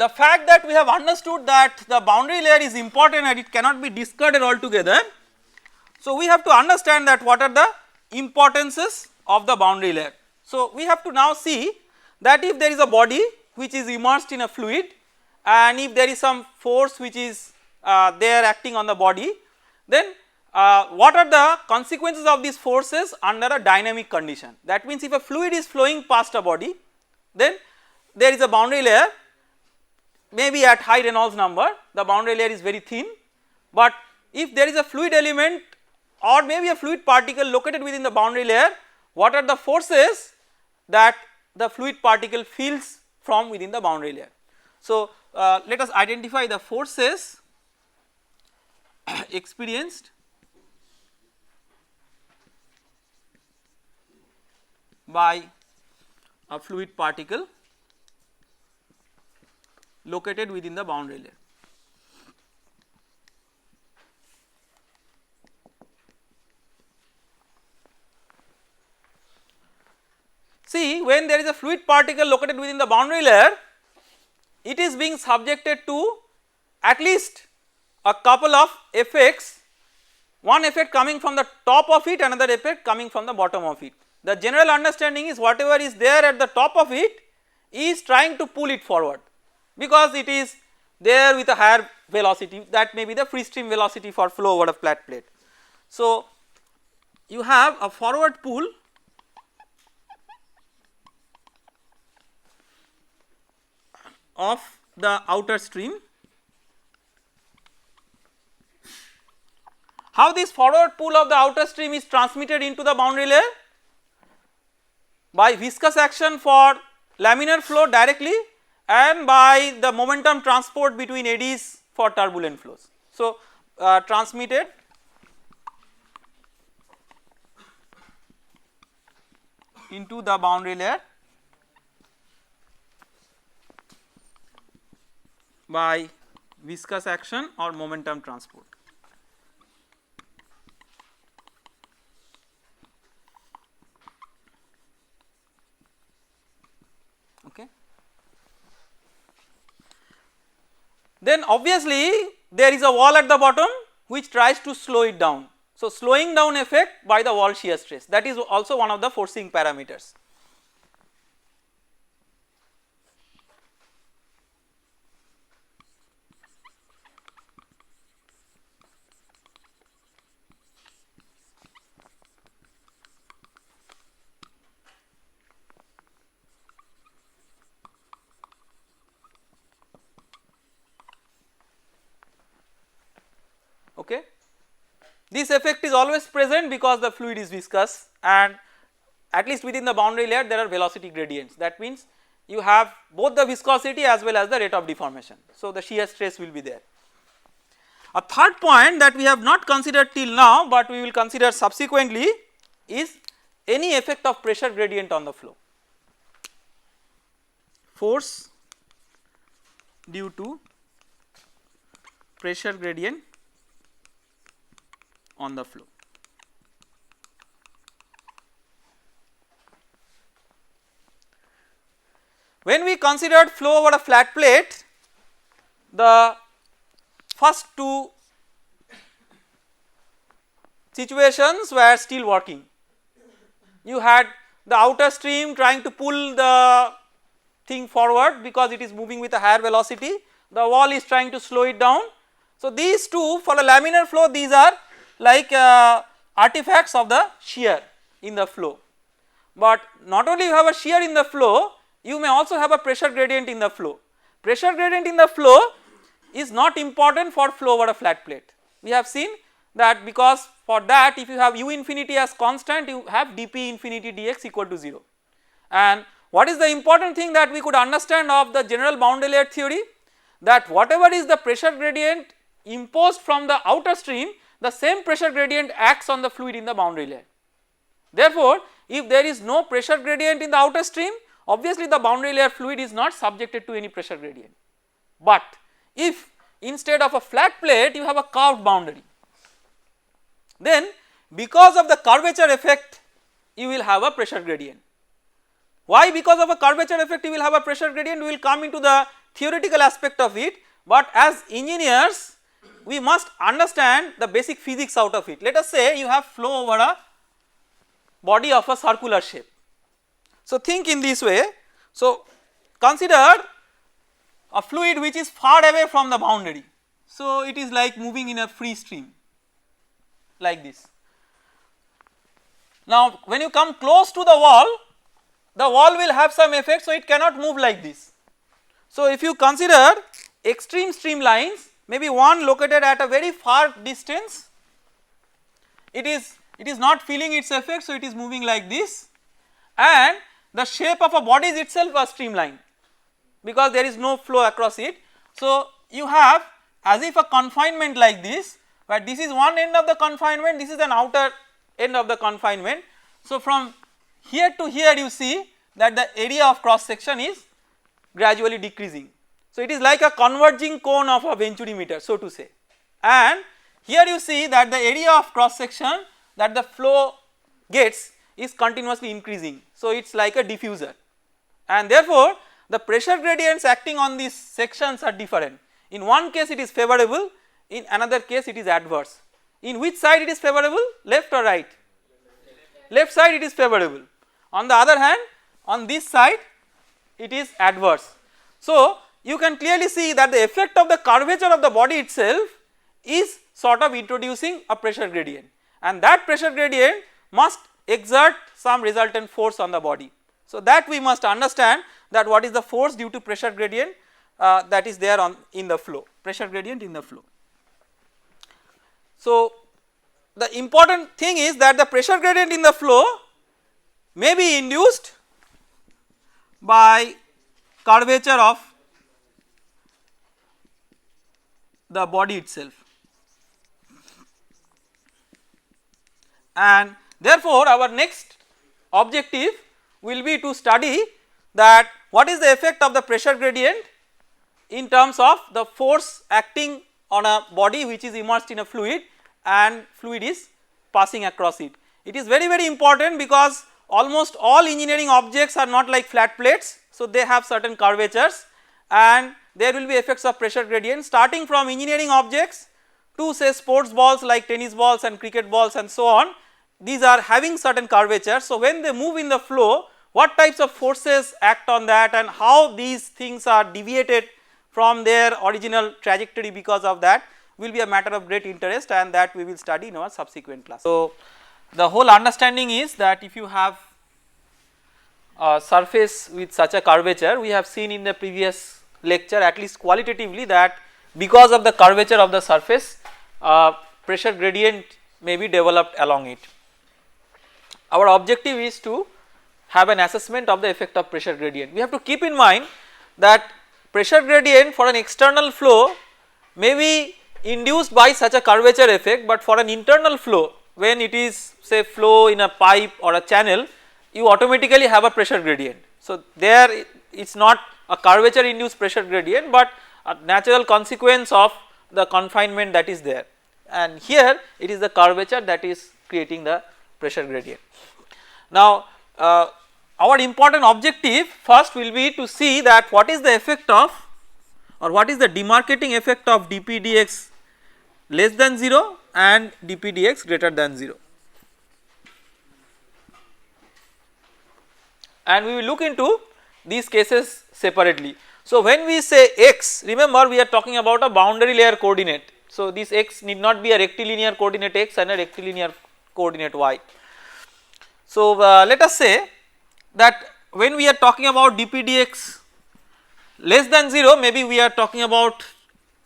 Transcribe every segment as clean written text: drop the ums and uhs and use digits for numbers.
the fact that we have understood that the boundary layer is important and it cannot be discarded altogether. So, we have to understand that what are the importances of the boundary layer. So, we have to now see that if there is a body which is immersed in a fluid and if there is some force which is there acting on the body, then what are the consequences of these forces under a dynamic condition. That means if a fluid is flowing past a body, then there is a boundary layer, maybe at high Reynolds number the boundary layer is very thin, but if there is a fluid element or maybe a fluid particle located within the boundary layer, what are the forces that the fluid particle feels from within the boundary layer. So, let us identify the forces experienced by a fluid particle located within the boundary layer. See, when there is a fluid particle located within the boundary layer, it is being subjected to at least a couple of effects, one effect coming from the top of it, another effect coming from the bottom of it. The general understanding is whatever is there at the top of it is trying to pull it forward, because it is there with a higher velocity, that may be the free stream velocity for flow over a flat plate. So, you have a forward pull of the outer stream. How this forward pull of the outer stream is transmitted into the boundary layer? By viscous action for laminar flow directly and by the momentum transport between eddies for turbulent flows. So, transmitted into the boundary layer by viscous action or momentum transport. Okay. Then obviously there is a wall at the bottom which tries to slow it down. So, slowing down effect by the wall shear stress, that is also one of the forcing parameters. Okay. This effect is always present because the fluid is viscous and at least within the boundary layer there are velocity gradients, that means you have both the viscosity as well as the rate of deformation. So, the shear stress will be there. A third point that we have not considered till now, but we will consider subsequently, is any effect of pressure gradient on the flow. Force due to pressure gradient on the flow. When we considered flow over a flat plate, the first two situations were still working. You had the outer stream trying to pull the thing forward because it is moving with a higher velocity, the wall is trying to slow it down. So, these two for a laminar flow, these are like artifacts of the shear in the flow, but not only you have a shear in the flow, you may also have a pressure gradient in the flow. Pressure gradient in the flow is not important for flow over a flat plate. We have seen that because for that if you have u infinity as constant, you have dp infinity dx equal to 0. And what is the important thing that we could understand of the general boundary layer theory, that whatever is the pressure gradient imposed from the outer stream, the same pressure gradient acts on the fluid in the boundary layer. Therefore, if there is no pressure gradient in the outer stream, obviously the boundary layer fluid is not subjected to any pressure gradient. But if instead of a flat plate you have a curved boundary, then because of the curvature effect you will have a pressure gradient. Why because of a curvature effect you will have a pressure gradient? We will come into the theoretical aspect of it, but as engineers we must understand the basic physics out of it. Let us say you have flow over a body of a circular shape. So think in this way. So consider a fluid which is far away from the boundary. So it is like moving in a free stream like this. Now when you come close to the wall will have some effect, so it cannot move like this. So if you consider extreme streamlines, maybe one located at a very far distance, it is not feeling its effect, so it is moving like this, and the shape of a body is itself a streamline because there is no flow across it. So you have as if a confinement like this, but this is one end of the confinement, this is an outer end of the confinement. So from here to here you see that the area of cross section is gradually decreasing. So it is like a converging cone of a venturimeter, so to say, and here you see that the area of cross section that the flow gets is continuously increasing. So it is like a diffuser, and therefore the pressure gradients acting on these sections are different. In one case it is favorable, in another case it is adverse. In which side it is favorable, left or right? Left side it is favorable. On the other hand, on this side it is adverse. So you can clearly see that the effect of the curvature of the body itself is sort of introducing a pressure gradient, and that pressure gradient must exert some resultant force on the body. So that we must understand that what is the force due to pressure gradient that is there in the flow, pressure gradient in the flow. So the important thing is that the pressure gradient in the flow may be induced by curvature of the body itself, and therefore our next objective will be to study that what is the effect of the pressure gradient in terms of the force acting on a body which is immersed in a fluid and fluid is passing across it. It is very important because almost all engineering objects are not like flat plates, so they have certain curvatures, and there will be effects of pressure gradient starting from engineering objects to say sports balls like tennis balls and cricket balls and so on. These are having certain curvatures, so when they move in the flow, what types of forces act on that and how these things are deviated from their original trajectory because of that will be a matter of great interest, and that we will study in our subsequent class. So the whole understanding is that if you have a surface with such a curvature, we have seen in the previous lecture at least qualitatively that because of the curvature of the surface pressure gradient may be developed along it. Our objective is to have an assessment of the effect of pressure gradient. We have to keep in mind that pressure gradient for an external flow may be induced by such a curvature effect, but for an internal flow when it is say flow in a pipe or a channel, you automatically have a pressure gradient. So there it is not a curvature induced pressure gradient, but a natural consequence of the confinement that is there, and here it is the curvature that is creating the pressure gradient. Now our important objective first will be to see that what is the effect of or what is the demarcating effect of dP dx less than 0 and dP dx greater than 0, and we will look into these cases separately. So when we say x, remember we are talking about a boundary layer coordinate, so this x need not be a rectilinear coordinate x and a rectilinear coordinate y. So let us say that when we are talking about dP dx less than 0, maybe we are talking about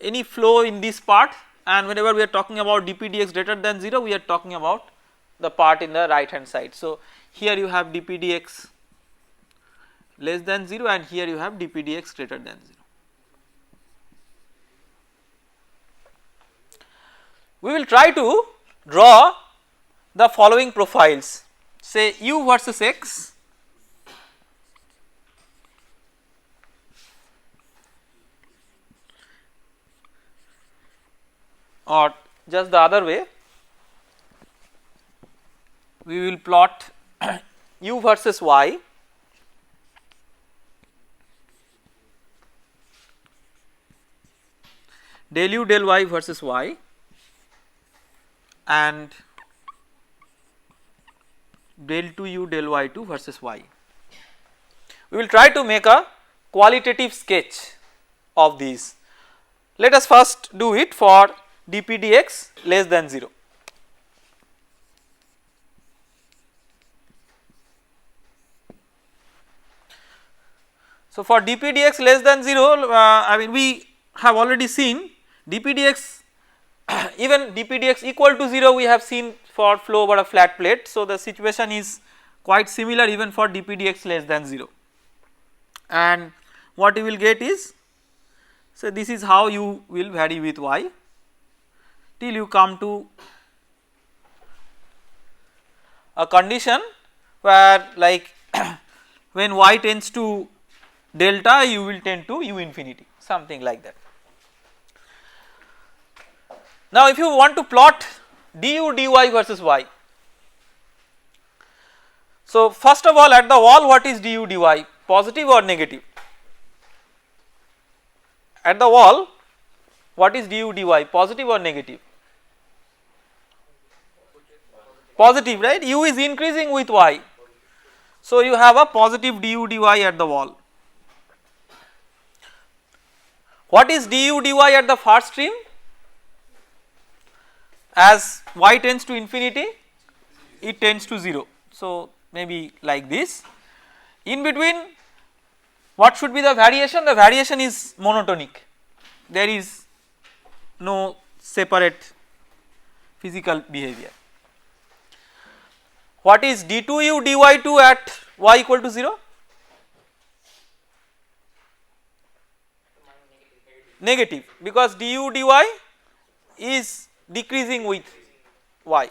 any flow in this part, and whenever we are talking about dP dx greater than 0, we are talking about the part in the right hand side. So here you have dP dx less than 0 and here you have dP dx greater than 0. We will try to draw the following profiles, say u versus x, or just the other way, we will plot u versus y del u del y versus y and del 2u del y2 versus y. We will try to make a qualitative sketch of these. Let us first do it for dp dx less than 0. So, for dp dx less than 0, I mean we have already seen dp dx even dp dx equal to 0 we have seen for flow over a flat plate. So, the situation is quite similar even for dp dx less than 0, and what you will get is, so this is how you will vary with y till you come to a condition where like when y tends to delta you will tend to u infinity, something like that. Now, if you want to plot du dy versus y, so first of all at the wall what is du dy, positive or negative? At the wall what is du dy, positive or negative? Positive, right? U is increasing with y, so you have a positive du dy at the wall. What is du dy at the first stream? As y tends to infinity it tends to 0, so maybe like this. In between what should be the variation? The variation is monotonic, there is no separate physical behavior. What is d2u dy2 at y equal to 0? Negative, because du dy is decreasing with y.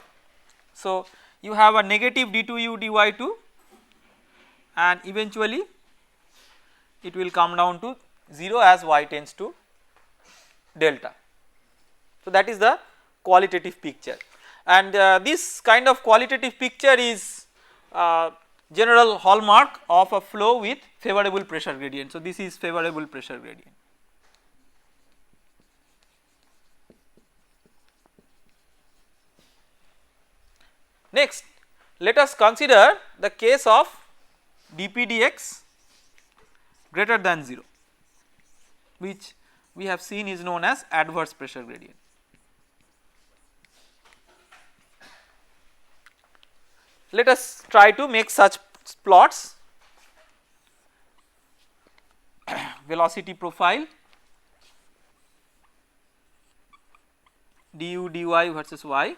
So, you have a negative d2u dy2 and eventually it will come down to 0 as y tends to delta. So, that is the qualitative picture, and this kind of qualitative picture is general hallmark of a flow with favorable pressure gradient. So, this is favorable pressure gradient. Next, let us consider the case of dp dx greater than 0, which we have seen is known as adverse pressure gradient. Let us try to make such plots. Velocity profile du dy versus y,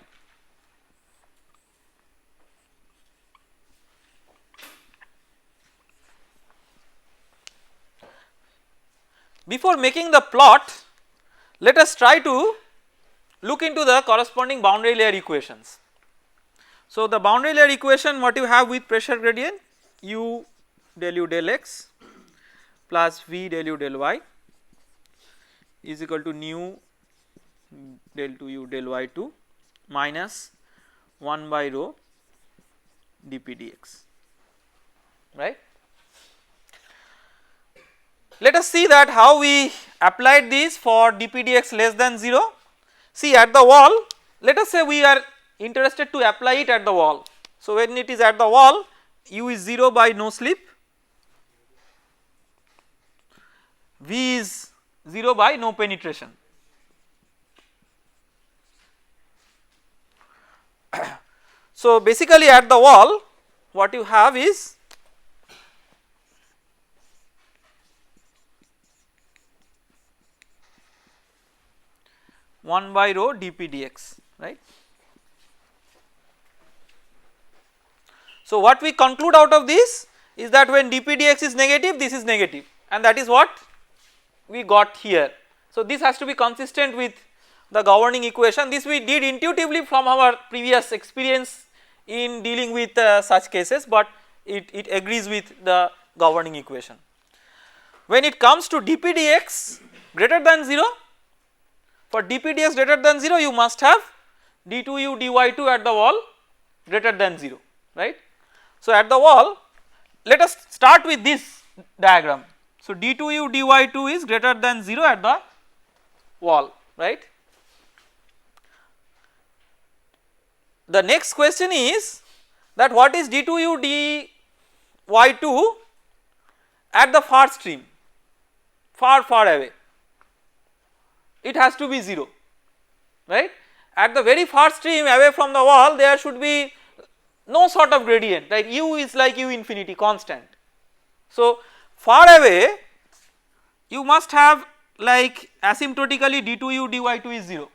before making the plot let us try to look into the corresponding boundary layer equations. So, the boundary layer equation what you have with pressure gradient, u del u del x plus v del u del y is equal to nu del 2u del y2 minus 1 by rho dp dx, right. Let us see that how we applied this for dp dx less than 0. See, at the wall, let us say we are interested to apply it at the wall. So, when it is at the wall u is 0 by no slip, v is 0 by no penetration. So, basically at the wall what you have is one by rho dp dx, right. So, what we conclude out of this is that when dp dx is negative, this is negative, and that is what we got here. So, this has to be consistent with the governing equation. This we did intuitively from our previous experience in dealing with such cases, but it agrees with the governing equation. When it comes to dp dx greater than 0, for dp dx greater than 0 you must have d2u dy2 at the wall greater than 0, right. So, at the wall let us start with this diagram. So, d2u dy2 is greater than 0 at the wall, right. The next question is that what is d2u dy2 at the far stream, far away, it has to be 0, right. At the very far stream away from the wall there should be no sort of gradient, like u is like u infinity constant. So far away you must have like asymptotically d2u dy2 is 0.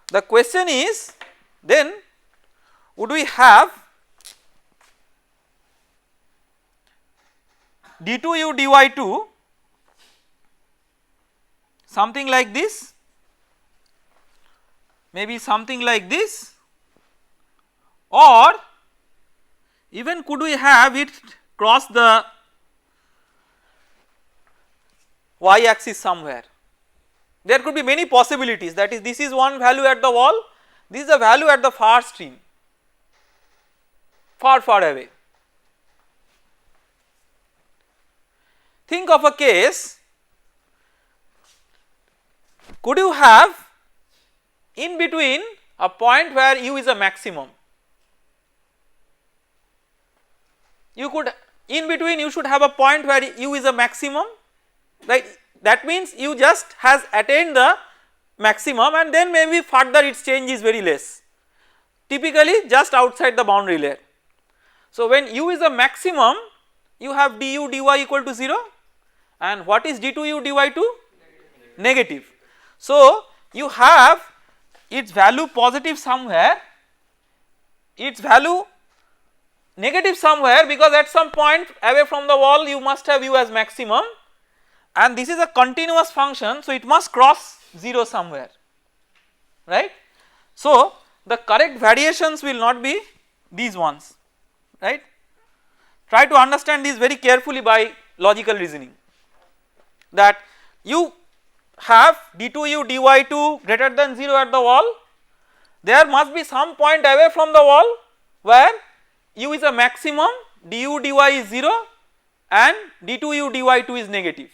The question is then would we have d2u dy2 something like this, maybe something like this, or even could we have it cross the y axis somewhere. There could be many possibilities, that is this is one value at the wall, this is a value at the far stream, far away. Think of a case, could you have in between a point where u is a maximum, you could in between you should have a point where u is a maximum, right. That means u just has attained the maximum and then maybe further its change is very less, typically just outside the boundary layer. So when u is a maximum you have du dy equal to 0, and what is d2u dy2? Negative. So you have its value positive somewhere, its value negative somewhere, because at some point away from the wall you must have u as maximum, and this is a continuous function, so it must cross 0 somewhere, right. So the correct variations will not be these ones, right. Try to understand this very carefully by logical reasoning, that you have d2u dy2 greater than 0 at the wall, there must be some point away from the wall where u is a maximum, du dy is 0 and d2u dy2 is negative.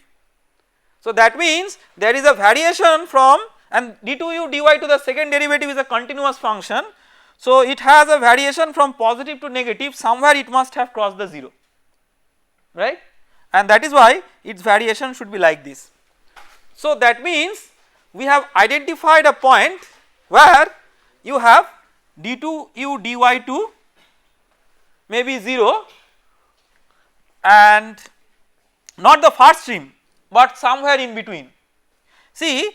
So that means there is a variation from, and d2u dy to the second derivative is a continuous function, so it has a variation from positive to negative, somewhere it must have crossed the 0, right, and that is why its variation should be like this. So that means we have identified a point where you have d2u dy2 maybe 0 and not the far stream but somewhere in between. See,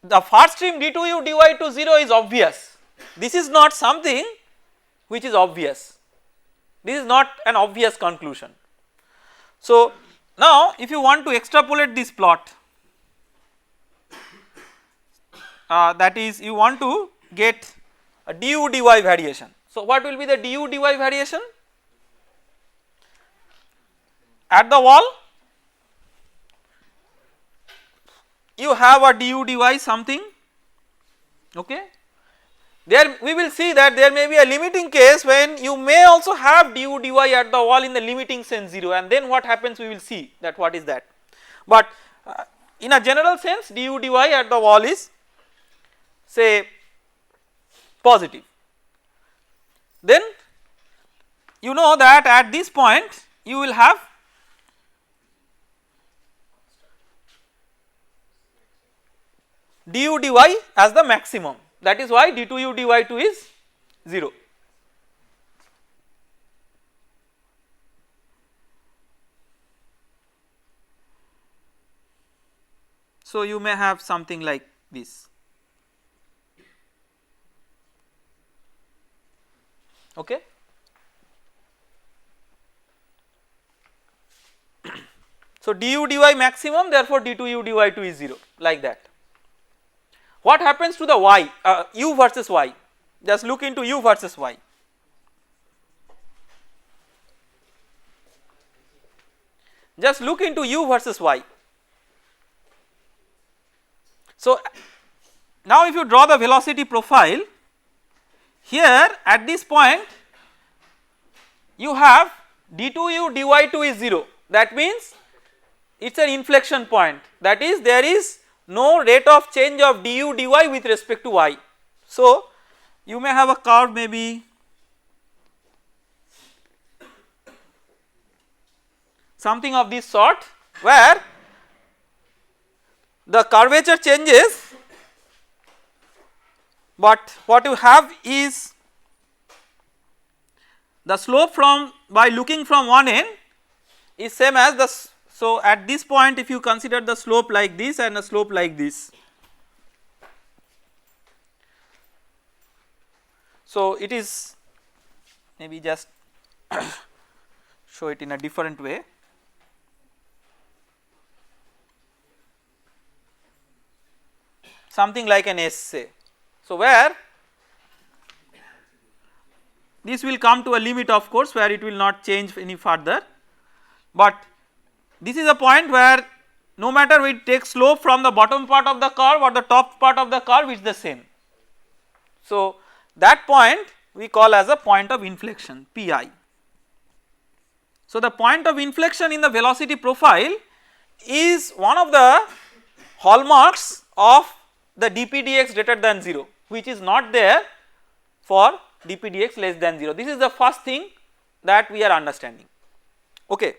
the far stream d2u dy2 0 is obvious, this is not something which is obvious, this is not an obvious conclusion. So now if you want to extrapolate this plot, that is you want to get a du dy variation. So what will be the du dy variation? At the wall you have a du dy something, okay. There we will see that there may be a limiting case when you may also have du dy at the wall in the limiting sense 0, and then what happens we will see that what is that, but in a general sense du dy at the wall is say positive. Then you know that at this point you will have du dy as the maximum, that is why d2u dy2 is 0. So you may have something like this, okay. So du dy maximum, therefore d2u dy2 is 0, like that. What happens to the y, u versus y? Just look into u versus y. Just look into u versus y. So now if you draw the velocity profile, here at this point you have d2u dy2 is 0, that means it is an inflection point, that is there is no rate of change of du dy with respect to y. So you may have a curve maybe something of this sort where the curvature changes, but what you have is the slope from by looking from one end is same as the, so at this point if you consider the slope like this and a slope like this. So it is maybe just show it in a different way. Something like an S say. So where this will come to a limit of course where it will not change any further, but this is a point where no matter we take slope from the bottom part of the curve or the top part of the curve, it is the same. So that point we call as a point of inflection, Pi. So the point of inflection in the velocity profile is one of the hallmarks of the dp dx greater than 0, which is not there for dp dx less than 0. This is the first thing that we are understanding. Okay.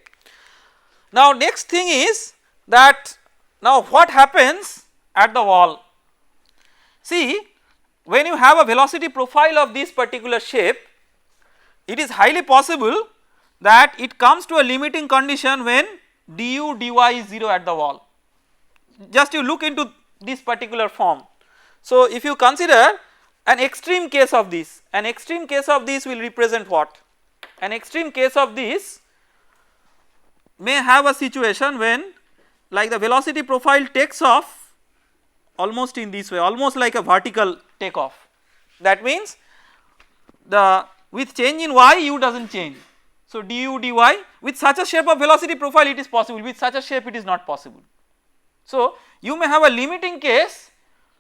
Now next thing is that now what happens at the wall. See, when you have a velocity profile of this particular shape, it is highly possible that it comes to a limiting condition when du dy is 0 at the wall. Just you look into this particular form. So if you consider an extreme case of this, an extreme case of this will represent what? An extreme case of this may have a situation when like the velocity profile takes off almost in this way, almost like a vertical takeoff. That means the with change in y u does not change. So du dy with such a shape of velocity profile it is possible, with such a shape it is not possible. So you may have a limiting case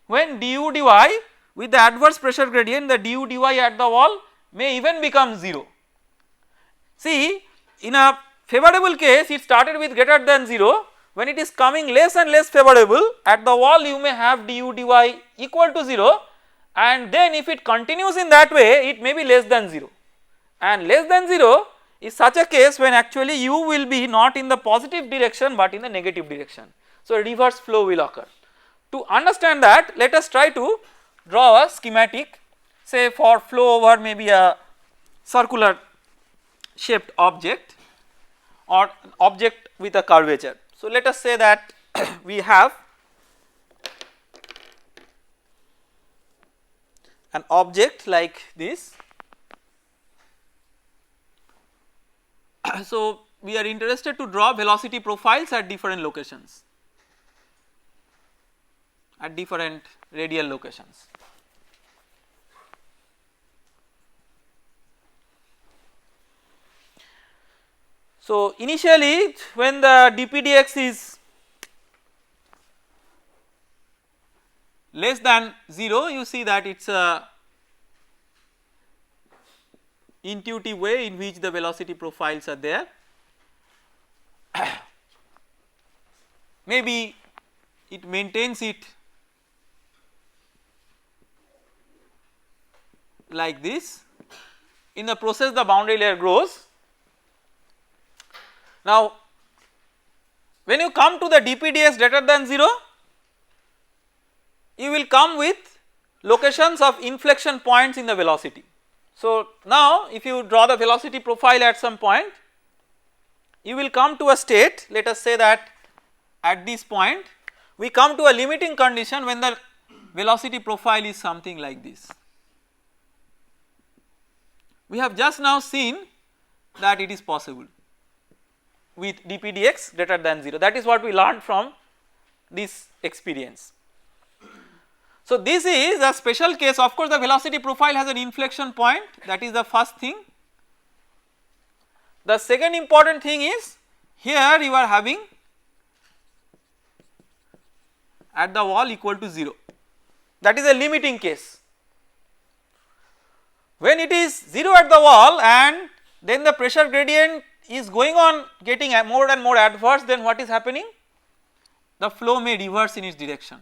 when du dy with the adverse pressure gradient, the du dy at the wall may even become 0. See, in a favorable case it started with greater than 0, when it is coming less and less favorable at the wall you may have du dy equal to 0, and then if it continues in that way it may be less than 0, and less than 0 is such a case when actually u will be not in the positive direction but in the negative direction. So reverse flow will occur. To understand that, let us try to draw a schematic, say for flow over maybe a circular shaped object or object with a curvature. So let us say that we have an object like this. So we are interested to draw velocity profiles at different locations, at different radial locations. So initially when the dp dx is less than 0, you see that it is a intuitive way in which the velocity profiles are there. Maybe it maintains it like this. In the process the boundary layer grows. Now when you come to the dp dx greater than 0, you will come with locations of inflection points in the velocity. So now if you draw the velocity profile at some point, you will come to a state, let us say that at this point we come to a limiting condition when the velocity profile is something like this. We have just now seen that it is possible with dp dx greater than 0, that is what we learned from this experience. So this is a special case. Of course the velocity profile has an inflection point, that is the first thing. The second important thing is here you are having at the wall equal to 0, that is a limiting case. When it is 0 at the wall and then the pressure gradient is going on getting more and more adverse, then what is happening? the flow may reverse in its direction.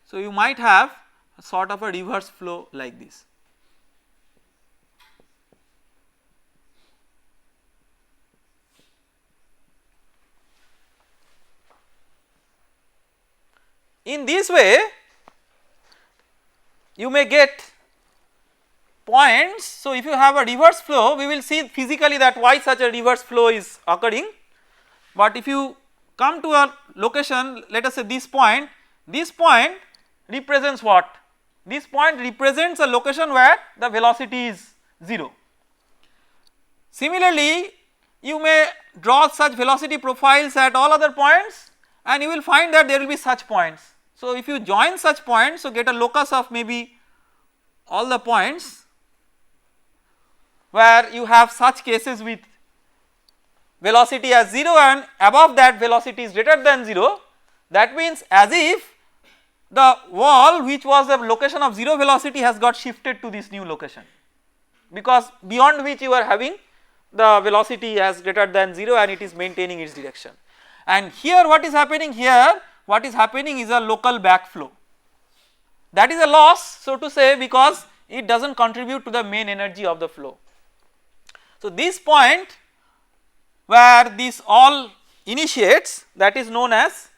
So, you might have a sort of a reverse flow like this. In this way you may get points. So, if you have a reverse flow, we will see physically that why such a reverse flow is occurring, but if you come to a location, let us say this point represents what? This point represents a location where the velocity is 0. Similarly, you may draw such velocity profiles at all other points and you will find that there will be such points. So, if you join such points, so get a locus of maybe all the points where you have such cases with velocity as 0 and above that velocity is greater than 0, that means as if the wall which was the location of 0 velocity has got shifted to this new location, because beyond which you are having the velocity as greater than 0 and it is maintaining its direction. And here what is happening here? What is happening is a local backflow, that is a loss, so to say, because it does not contribute to the main energy of the flow. So, this point where this all initiates, that is known as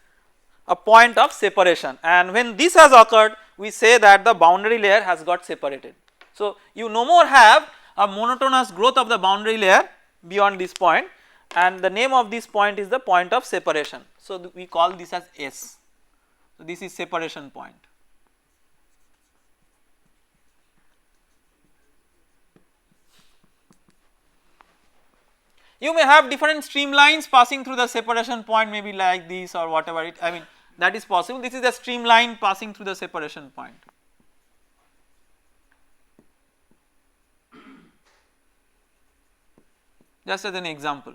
a point of separation, and when this has occurred we say that the boundary layer has got separated. So, you no more have a monotonous growth of the boundary layer beyond this point, and the name of this point is the point of separation. So, we call this as S. So, this is separation point. You may have different streamlines passing through the separation point, maybe like this or whatever it, I mean that is possible. This is a streamline passing through the separation point. Just as an example.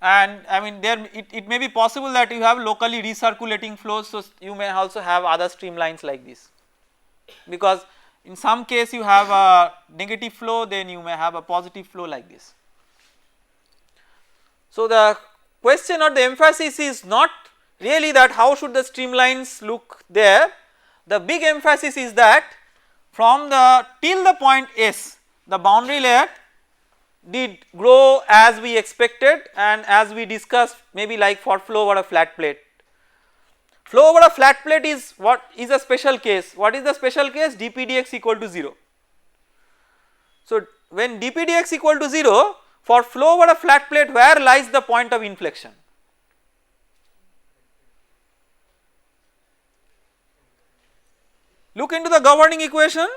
And I mean there it may be possible that you have locally recirculating flows, so you may also have other streamlines like this, because in some case you have a negative flow, then you may have a positive flow like this. So, the question or the emphasis is not really that how should the streamlines look there, the big emphasis is that from the till the point S, the boundary layer did grow as we expected and as we discussed, maybe like for flow over a flat plate. Flow over a flat plate is what is a special case. What is the special case? dp dx equal to 0. So, when dp dx equal to 0, for flow over a flat plate, where lies the point of inflection? Look into the governing equation,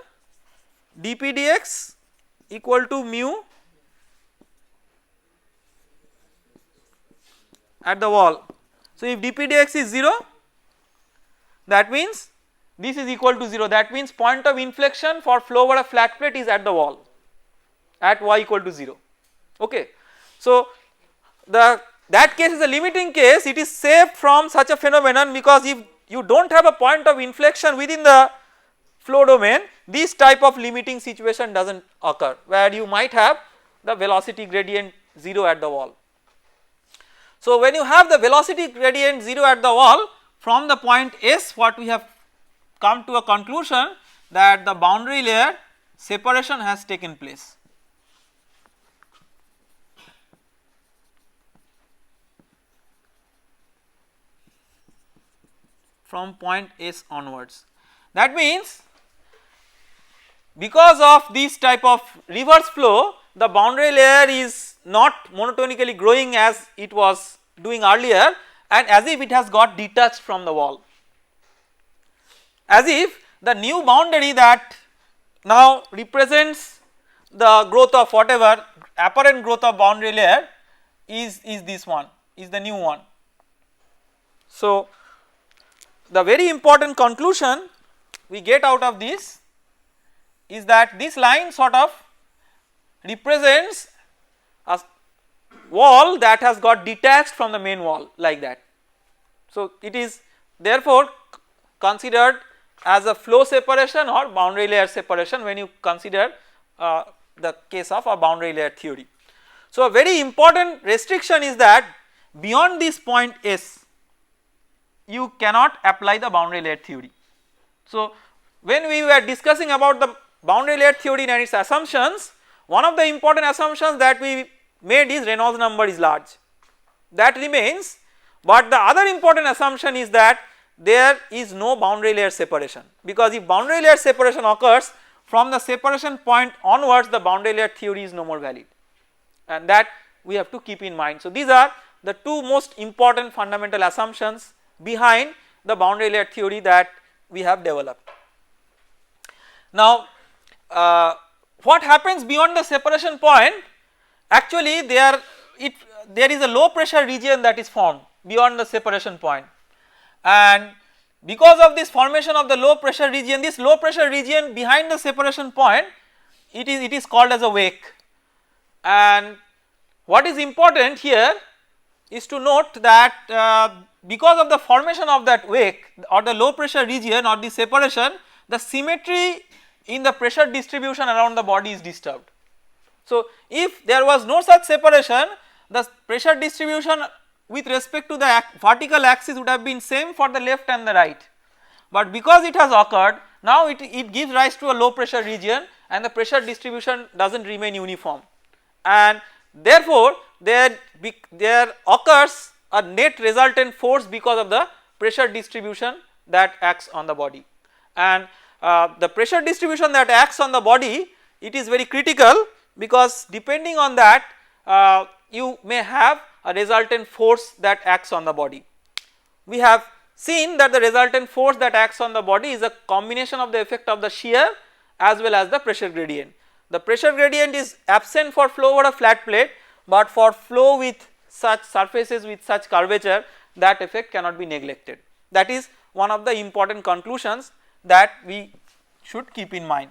dp dx equal to mu at the wall. So, if dp dx is 0, that means this is equal to 0, that means point of inflection for flow over a flat plate is at the wall at y equal to 0. Okay. So, that case is a limiting case, it is safe from such a phenomenon, because if you do not have a point of inflection within the flow domain, this type of limiting situation does not occur, where you might have the velocity gradient 0 at the wall. So, when you have the velocity gradient 0 at the wall, from the point S, what we have come to a conclusion that the boundary layer separation has taken place. From point S onwards. That means because of this type of reverse flow, the boundary layer is not monotonically growing as it was doing earlier, and as if it has got detached from the wall, as if the new boundary that now represents the growth of whatever apparent growth of boundary layer is this one, is the new one. So, the very important conclusion we get out of this is that this line sort of represents a wall that has got detached from the main wall like that. So, it is therefore considered as a flow separation or boundary layer separation when you consider the case of a boundary layer theory. So a very important restriction is that beyond this point S you cannot apply the boundary layer theory. So when we were discussing about the boundary layer theory and its assumptions, one of the important assumptions that we made is Reynolds number is large, that remains, but the other important assumption is that there is no boundary layer separation, because if boundary layer separation occurs, from the separation point onwards the boundary layer theory is no more valid, and that we have to keep in mind. So these are the two most important fundamental assumptions behind the boundary layer theory that we have developed. Now what happens beyond the separation point? Actually there is a low pressure region that is formed beyond the separation point, and because of this formation of the low pressure region, this low pressure region behind the separation point, it is called as a wake. And what is important here is to note that because of the formation of that wake or the low pressure region or the separation, the symmetry in the pressure distribution around the body is disturbed. So if there was no such separation, the pressure distribution with respect to the vertical axis would have been same for the left and the right, but because it has occurred, now it gives rise to a low pressure region and the pressure distribution does not remain uniform, and therefore there occurs a net resultant force because of the pressure distribution that acts on the body. And the pressure distribution that acts on the body, it is very critical, because depending on that you may have a resultant force that acts on the body. We have seen that the resultant force that acts on the body is a combination of the effect of the shear as well as the pressure gradient. The pressure gradient is absent for flow over a flat plate, but for flow with such surfaces with such curvature, that effect cannot be neglected. That is one of the important conclusions that we should keep in mind.